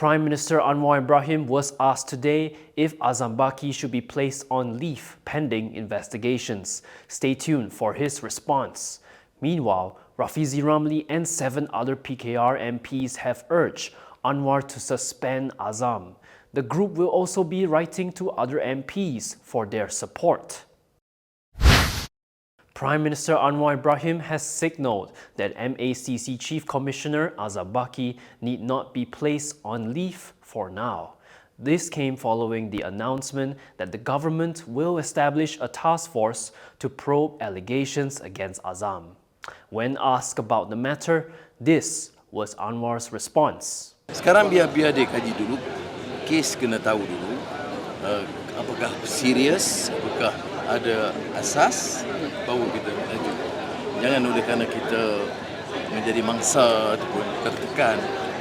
Prime Minister Anwar Ibrahim was asked today if Azam Baki should be placed on leave pending investigations. Stay tuned for his response. Meanwhile, Rafizi Ramli and 7 other PKR MPs have urged Anwar to suspend Azam. The group will also be writing to other MPs for their support. Prime Minister Anwar Ibrahim has signalled that MACC Chief Commissioner Azam Baki need not be placed on leave for now. This came following the announcement that the government will establish a task force to probe allegations against Azam. When asked about the matter, this was Anwar's response. Sekarang biar dia kaji dulu, kes kena tahu dulu apakah serius, apakah ada asas, baru kita lanjut. Jangan oleh kerana kita menjadi mangsa ataupun tertekan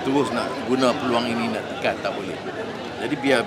terus nak guna peluang ini nak tekan, tak boleh. Jadi biar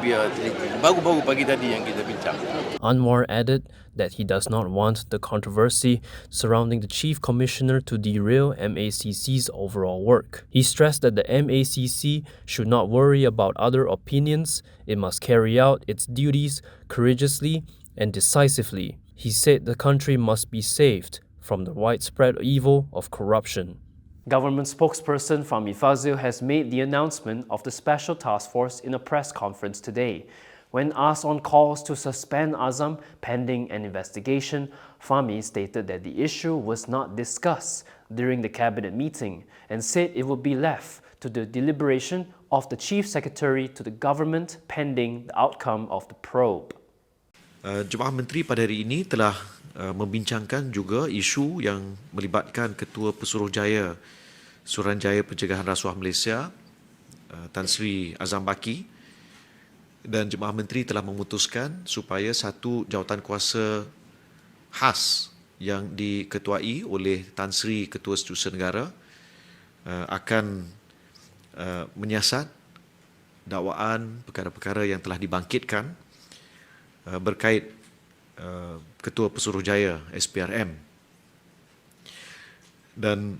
baru pagi tadi yang kita bincang. Anwar added that he does not want the controversy surrounding the Chief Commissioner to derail MACC's overall work. He stressed that the MACC should not worry about other opinions. It must carry out its duties courageously and decisively. He said the country must be saved from the widespread evil of corruption. Government spokesperson Fahmi Fazil has made the announcement of the Special Task Force in a press conference today. When asked on calls to suspend Azam pending an investigation, Fahmi stated that the issue was not discussed during the cabinet meeting and said it would be left to the deliberation of the Chief Secretary to the government pending the outcome of the probe. Jemaah Menteri pada hari ini telah membincangkan juga isu yang melibatkan Ketua Pesuruhjaya Suruhanjaya Pencegahan Rasuah Malaysia, Tan Sri Azam Baki, dan Jemaah Menteri telah memutuskan supaya satu jawatankuasa khas yang diketuai oleh Tan Sri Ketua Setiausaha Negara akan menyiasat dakwaan perkara-perkara yang telah dibangkitkan berkait Ketua Pesuruhjaya SPRM. Dan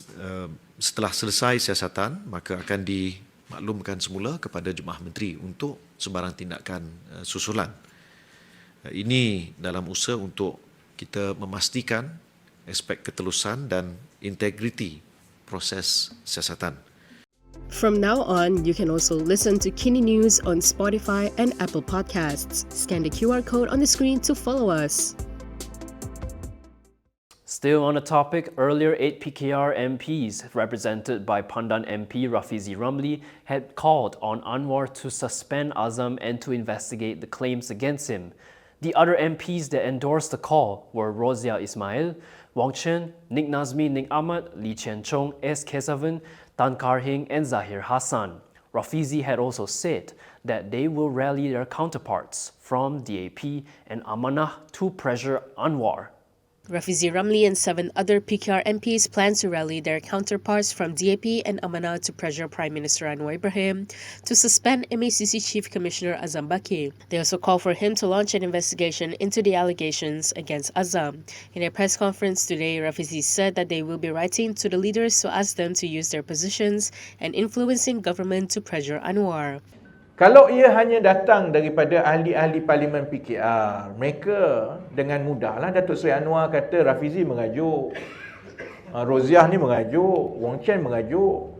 setelah selesai siasatan, maka akan dimaklumkan semula kepada Jemaah Menteri untuk sebarang tindakan susulan. Ini dalam usaha untuk kita memastikan aspek ketelusan dan integriti proses siasatan. From now on, you can also listen to KiniNews on Spotify and Apple Podcasts. Scan the QR code on the screen to follow us. Still on the topic, earlier 8 PKR MPs, represented by Pandan MP Rafizi Ramli, had called on Anwar to suspend Azam and to investigate the claims against him. The other MPs that endorsed the call were Rozia Ismail, Wong Chen, Nik Nazmi Nik Ahmad, Lee Chen Chong, S. Kesavan, Tan Kar Hing and Zahir Hassan. Rafizi had also said that they will rally their counterparts from DAP and Amanah to pressure Anwar. Rafizi Ramli and 7 other PKR MPs plan to rally their counterparts from DAP and Amanah to pressure Prime Minister Anwar Ibrahim to suspend MACC Chief Commissioner Azam Baki. They also call for him to launch an investigation into the allegations against Azam. In a press conference today, Rafizi said that they will be writing to the leaders to ask them to use their positions and influencing government to pressure Anwar. Kalau ia hanya datang daripada ahli-ahli parlimen PKR, mereka dengan mudahlah Datuk Seri Anwar kata Rafizi mengajuk, Roziah ni mengajuk, Wong Chen mengajuk.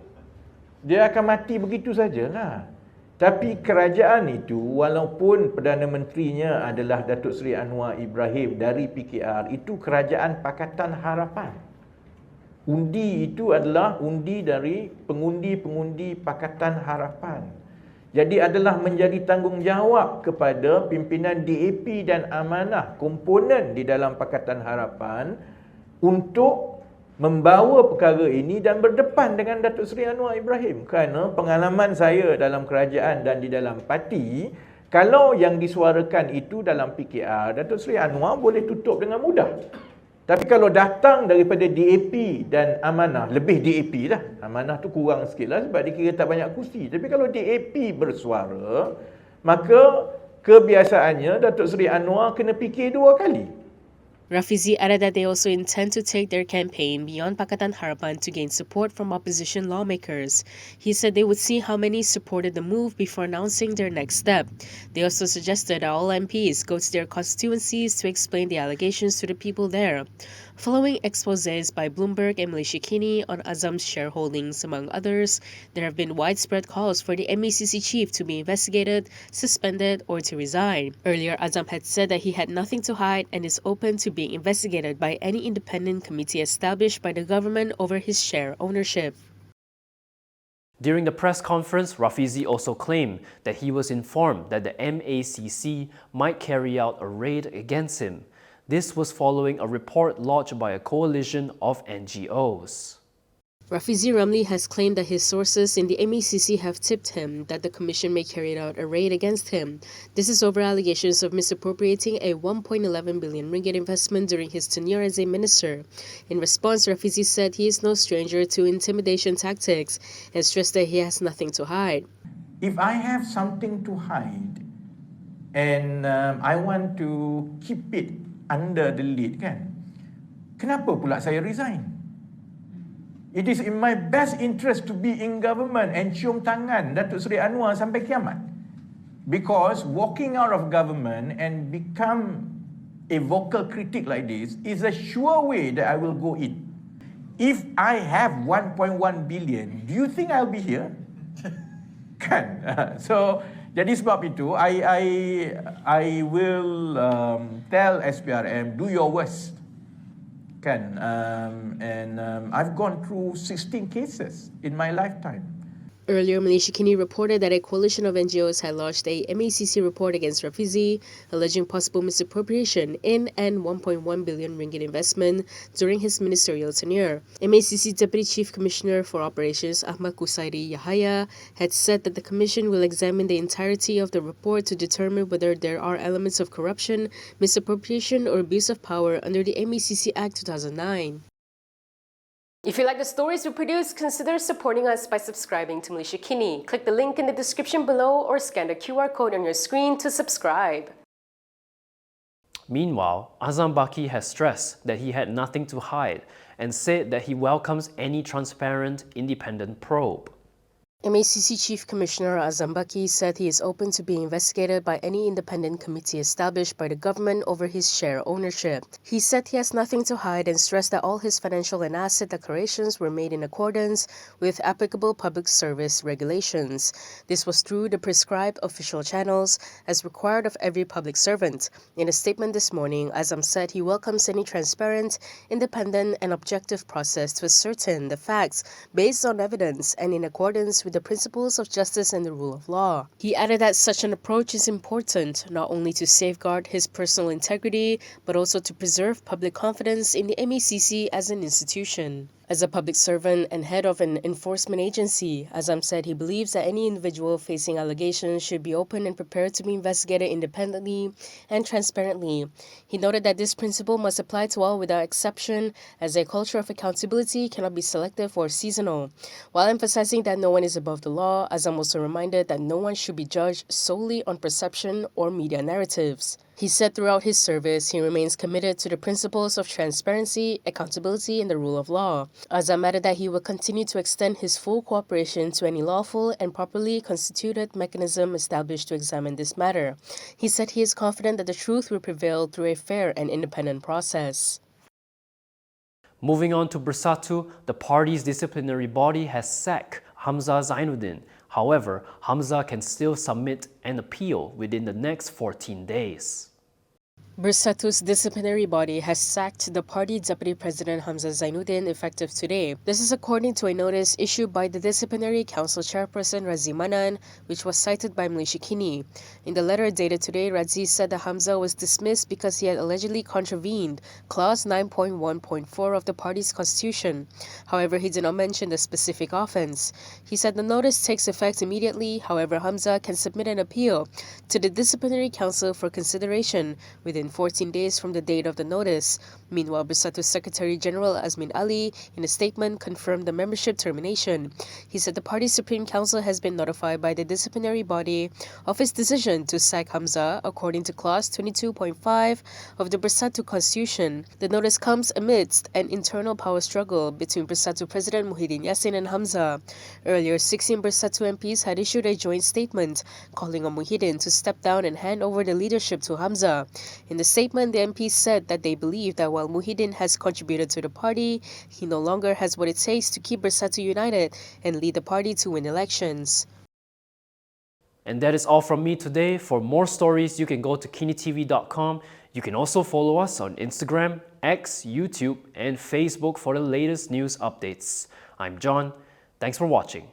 Dia akan mati begitu sajalah. Tapi kerajaan itu, walaupun Perdana Menterinya adalah Datuk Seri Anwar Ibrahim dari PKR, itu kerajaan Pakatan Harapan. Undi itu adalah undi dari pengundi-pengundi Pakatan Harapan. Jadi adalah menjadi tanggungjawab kepada pimpinan DAP dan Amanah, komponen di dalam Pakatan Harapan, untuk membawa perkara ini dan berdepan dengan Datuk Seri Anwar Ibrahim. Kerana pengalaman saya dalam kerajaan dan di dalam parti, kalau yang disuarakan itu dalam PKR, Datuk Seri Anwar boleh tutup dengan mudah. Tapi kalau datang daripada DAP dan Amanah, lebih DAP lah. Amanah tu kurang sikit lah sebab dia kira tak banyak kursi. Tapi kalau DAP bersuara, maka kebiasaannya Datuk Seri Anwar kena fikir 2 kali. Rafizi added that they also intend to take their campaign beyond Pakatan Harapan to gain support from opposition lawmakers. He said they would see how many supported the move before announcing their next step. They also suggested that all MPs go to their constituencies to explain the allegations to the people there. Following exposés by Bloomberg and Malaysia Kini on Azam's shareholdings, among others, there have been widespread calls for the MACC chief to be investigated, suspended, or to resign. Earlier, Azam had said that he had nothing to hide and is open to being investigated by any independent committee established by the government over his share ownership. During the press conference, Rafizi also claimed that he was informed that the MACC might carry out a raid against him. This was following a report lodged by a coalition of NGOs. Rafizi Ramli has claimed that his sources in the MACC have tipped him that the commission may carry out a raid against him. This is over allegations of misappropriating a 1.11 billion ringgit investment during his tenure as a minister. In response, Rafizi said he is no stranger to intimidation tactics and stressed that he has nothing to hide. If I have something to hide and I want to keep it under the lid, kenapa pula saya resign? It is in my best interest to be in government and cium tangan Datuk Seri Anwar sampai kiamat. Because walking out of government and become a vocal critic like this is a sure way that I will go in. If I have 1.1 billion, do you think I'll be here? So, jadi sebab itu, I will tell SPRM, do your worst. I've gone through 16 cases in my lifetime. Earlier, Malaysia Kini reported that a coalition of NGOs had lodged a MACC report against Rafizi, alleging possible misappropriation in an 1.1 billion ringgit investment during his ministerial tenure. MACC Deputy Chief Commissioner for Operations Ahmad Kusairi Yahaya had said that the commission will examine the entirety of the report to determine whether there are elements of corruption, misappropriation, or abuse of power under the MACC Act 2009. If you like the stories we produce, consider supporting us by subscribing to Malaysia Kini. Click the link in the description below or scan the QR code on your screen to subscribe. Meanwhile, Azam Baki has stressed that he had nothing to hide and said that he welcomes any transparent, independent probe. MACC Chief Commissioner Azam Baki said he is open to being investigated by any independent committee established by the government over his share ownership. He said he has nothing to hide and stressed that all his financial and asset declarations were made in accordance with applicable public service regulations. This was through the prescribed official channels as required of every public servant. In a statement this morning, Azam said he welcomes any transparent, independent and objective process to ascertain the facts based on evidence and in accordance with the principles of justice and the rule of law. He added that such an approach is important not only to safeguard his personal integrity but also to preserve public confidence in the MACC as an institution. As a public servant and head of an enforcement agency, Azam said he believes that any individual facing allegations should be open and prepared to be investigated independently and transparently. He noted that this principle must apply to all without exception, as a culture of accountability cannot be selective or seasonal. While emphasizing that no one is above the law, Azam also reminded that no one should be judged solely on perception or media narratives. He said throughout his service, he remains committed to the principles of transparency, accountability, and the rule of law. Azam added that he will continue to extend his full cooperation to any lawful and properly constituted mechanism established to examine this matter. He said he is confident that the truth will prevail through a fair and independent process. Moving on to Bersatu, the party's disciplinary body has sacked Hamzah Zainuddin. However, Hamzah can still submit an appeal within the next 14 days. Bersatu's disciplinary body has sacked the party Deputy President Hamzah Zainuddin effective today. This is according to a notice issued by the Disciplinary Council Chairperson Razi Manan, which was cited by Malaysia Kini. In the letter dated today, Razi said that Hamzah was dismissed because he had allegedly contravened Clause 9.1.4 of the party's constitution. However, he did not mention the specific offence. He said the notice takes effect immediately. However, Hamzah can submit an appeal to the Disciplinary Council for consideration within within 14 days from the date of the notice. Meanwhile, Bersatu Secretary General Azmin Ali, in a statement, confirmed the membership termination. He said the party's Supreme Council has been notified by the disciplinary body of its decision to sack Hamzah according to Clause 22.5 of the Bersatu Constitution. The notice comes amidst an internal power struggle between Bersatu President Muhyiddin Yassin and Hamzah. Earlier, 16 Bersatu MPs had issued a joint statement calling on Muhyiddin to step down and hand over the leadership to Hamzah. In the statement, the MPs said that they believe that while Muhyiddin has contributed to the party, he no longer has what it takes to keep Bersatu united and lead the party to win elections. And that is all from me today. For more stories, you can go to kinitv.com. You can also follow us on Instagram, X, YouTube, and Facebook for the latest news updates. I'm John. Thanks for watching.